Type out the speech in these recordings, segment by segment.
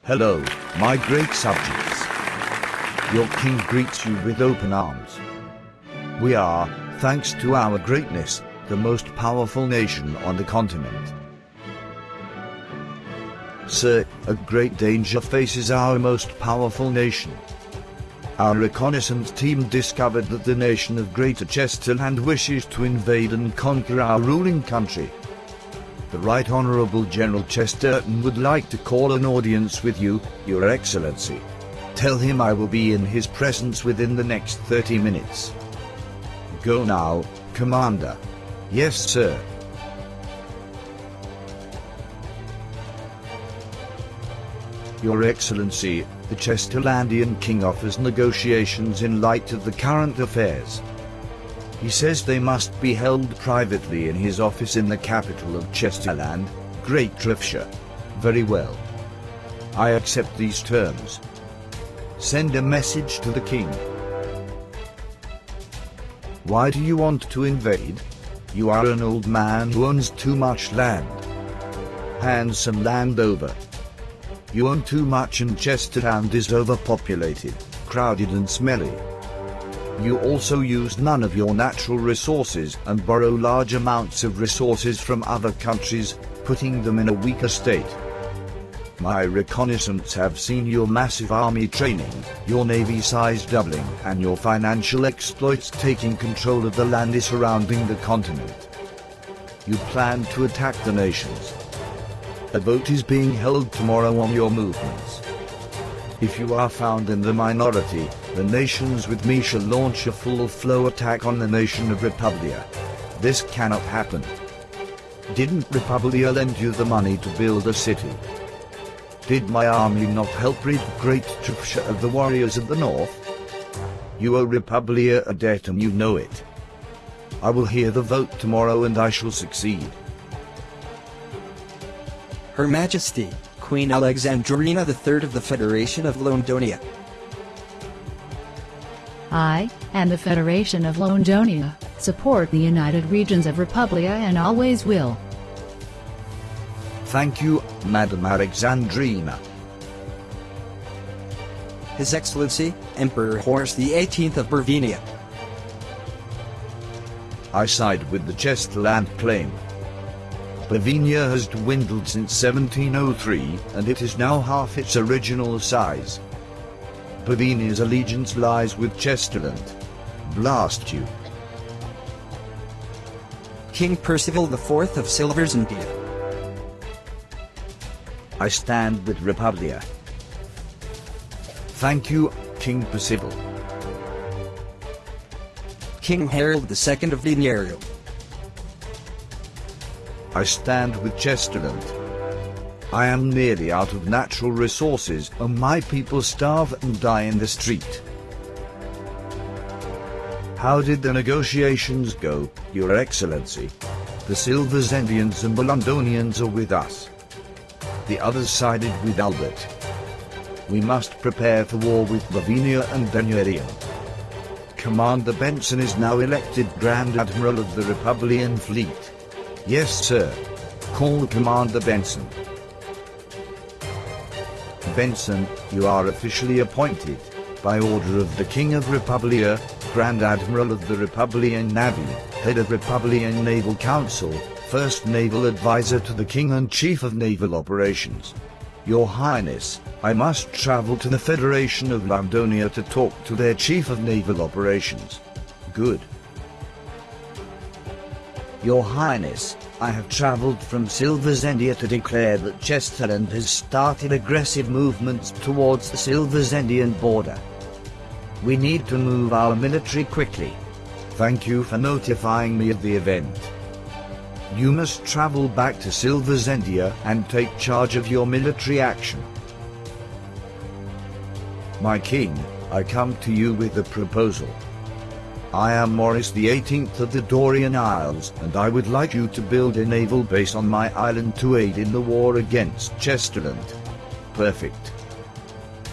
Hello, my great subjects. Your king greets you with open arms. We are, thanks to our greatness, the most powerful nation on the continent. Sir, a great danger faces our most powerful nation. Our reconnaissance team discovered that the nation of Greater Chesterland wishes to invade and conquer our ruling country. The Right Honourable General Chesterton would like to call an audience with you, Your Excellency. Tell him I will be in his presence within the next 30 minutes. Go now, Commander. Yes, sir. Your Excellency, the Chesterlandian King offers negotiations in light of the current affairs. He says they must be held privately in his office in the capital of Chesterland, Great Trifshire. Very well. I accept these terms. Send a message to the king. Why do you want to invade? You are an old man who owns too much land. Hand some land over. You own too much and Chesterland is overpopulated, crowded and smelly. You also use none of your natural resources and borrow large amounts of resources from other countries, putting them in a weaker state. My reconnaissance have seen your massive army training, your navy size doubling and your financial exploits taking control of the land surrounding the continent. You plan to attack the nations. A vote is being held tomorrow on your movements. If you are found in the minority, the nations with me shall launch a full-flow attack on the nation of Republia. This cannot happen. Didn't Republia lend you the money to build a city? Did my army not help rid Great Trifshire of the warriors of the north? You owe Republia a debt and you know it. I will hear the vote tomorrow and I shall succeed. Her Majesty, Queen Alexandrina III of the Federation of Londonia. I, and the Federation of Londonia, support the United Regions of Republia and always will. Thank you, Madam Alexandrina. His Excellency, Emperor Horus XVIII of Bravenia. I side with the Chesterland claim. Bavenia has dwindled since 1703, and it is now half its original size. Bavenia's allegiance lies with Chesterland. Blast you. King Percival IV of Silversondia. I stand with Republia. Thank you, King Percival. King Harold II of Vignerio. I stand with Chesterland. I am nearly out of natural resources and my people starve and die in the street. How did the negotiations go, Your Excellency? The Silversendians and the Londonians are with us. The others sided with Albert. We must prepare for war with Bavenia and Vignerio. Commander Benson is now elected Grand Admiral of the Republican Fleet. Yes, sir. Call Commander Benson. Benson, you are officially appointed, by order of the King of Republia, Grand Admiral of the Republican Navy, Head of Republican Naval Council, First Naval Advisor to the King and Chief of Naval Operations. Your Highness, I must travel to the Federation of Londonia to talk to their Chief of Naval Operations. Good. Your Highness, I have travelled from Silversendia to declare that Chesterland has started aggressive movements towards the Silversendian border. We need to move our military quickly. Thank you for notifying me of the event. You must travel back to Silversendia and take charge of your military action. My king, I come to you with a proposal. I am Maurice XVIII of the Dorian Isles, and I would like you to build a naval base on my island to aid in the war against Chesterland. Perfect.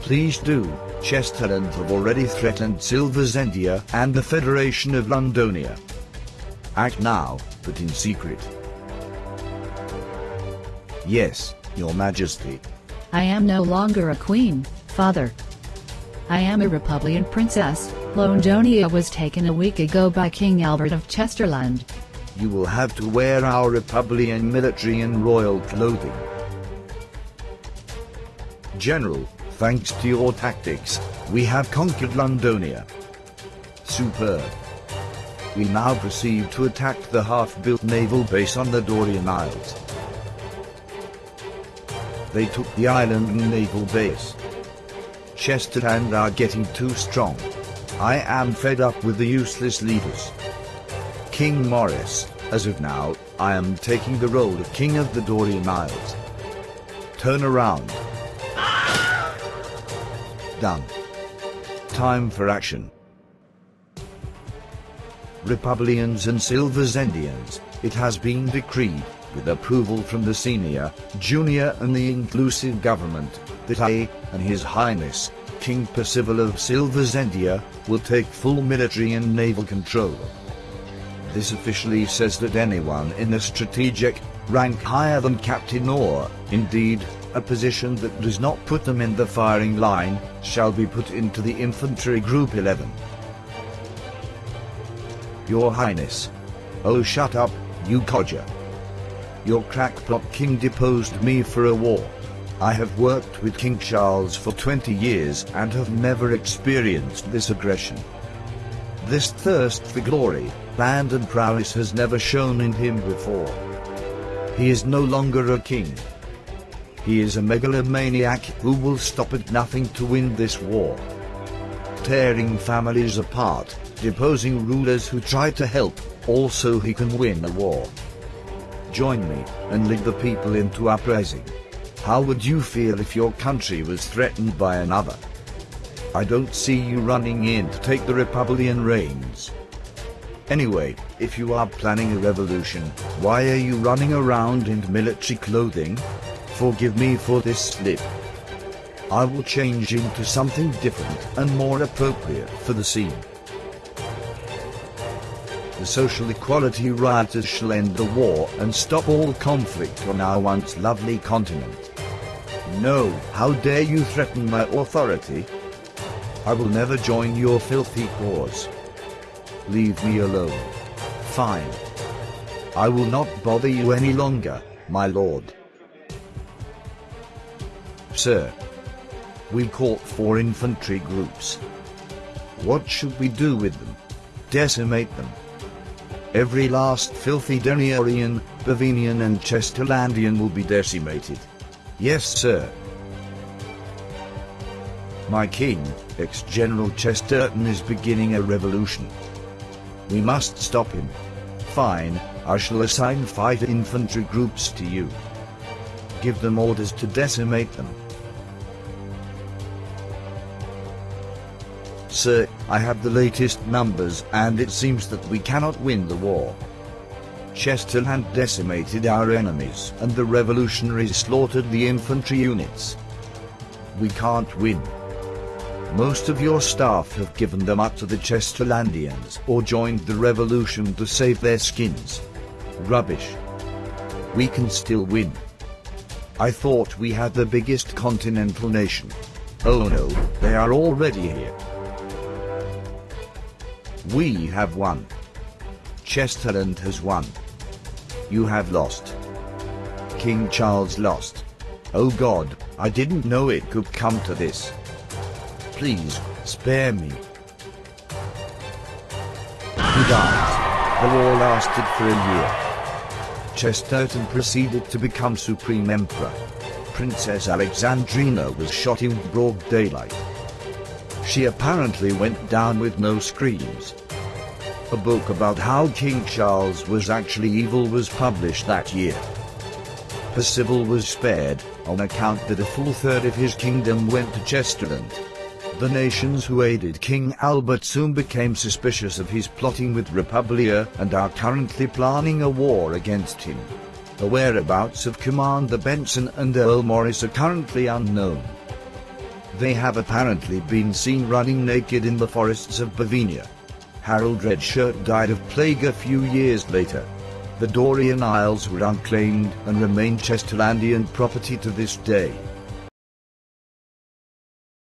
Please do. Chesterland have already threatened Silversendia and the Federation of Londonia. Act now, but in secret. Yes, Your Majesty. I am no longer a queen, father. I am a Republican princess. Londonia was taken a week ago by King Albert of Chesterland. You will have to wear our Republican military and royal clothing. General, thanks to your tactics, we have conquered Londonia. Superb. We now proceed to attack the half-built naval base on the Dorian Isles. They took the island naval base. Chesterland are getting too strong. I am fed up with the useless leaders. King Maurice, as of now, I am taking the role of King of the Dorian Isles. Turn around. Done. Time for action. Republicans and Silverzendians, it has been decreed, with approval from the senior, junior and the inclusive government, that I, and His Highness, King Percival of Silverzendia, will take full military and naval control. This officially says that anyone in a strategic rank higher than captain or, indeed, a position that does not put them in the firing line, shall be put into the infantry group 11. Your Highness. Oh, shut up, you codger. Your crackpot king deposed me for a war. I have worked with King Charles for 20 years and have never experienced this aggression. This thirst for glory, land and prowess has never shown in him before. He is no longer a king. He is a megalomaniac who will stop at nothing to win this war. Tearing families apart, deposing rulers who try to help, also he can win a war. Join me, and lead the people into uprising. How would you feel if your country was threatened by another? I don't see you running in to take the Republican reins. Anyway, if you are planning a revolution, why are you running around in military clothing? Forgive me for this slip. I will change into something different and more appropriate for the scene. The social equality rioters shall end the war and stop all conflict on our once lovely continent. No, how dare you threaten my authority? I will never join your filthy cause. Leave me alone. Fine. I will not bother you any longer, my lord. Sir. We caught 4 infantry groups. What should we do with them? Decimate them. Every last filthy Deniorian, Bavinian and Chesterlandian will be decimated. Yes, sir. My king, ex-General Chesterton, is beginning a revolution. We must stop him. Fine, I shall assign 5 infantry groups to you. Give them orders to decimate them. Sir, I have the latest numbers and it seems that we cannot win the war. Chesterland decimated our enemies and the revolutionaries slaughtered the infantry units. We can't win. Most of your staff have given them up to the Chesterlandians or joined the revolution to save their skins. Rubbish. We can still win. I thought we had the biggest continental nation. Oh no, they are already here. We have won. Chesterland has won. You have lost. King Charles lost. Oh God, I didn't know it could come to this. Please, spare me. He died. The war lasted for a year. Chesterton proceeded to become Supreme Emperor. Princess Alexandrina was shot in broad daylight. She apparently went down with no screams. A book about how King Charles was actually evil was published that year. Percival was spared, on account that a full third of his kingdom went to Chesterland. The nations who aided King Albert soon became suspicious of his plotting with Republia and are currently planning a war against him. The whereabouts of Commander Benson and Earl Morris are currently unknown. They have apparently been seen running naked in the forests of Bavinia. Harold Redshirt died of plague a few years later. The Dorian Isles were unclaimed and remain Chesterlandian property to this day.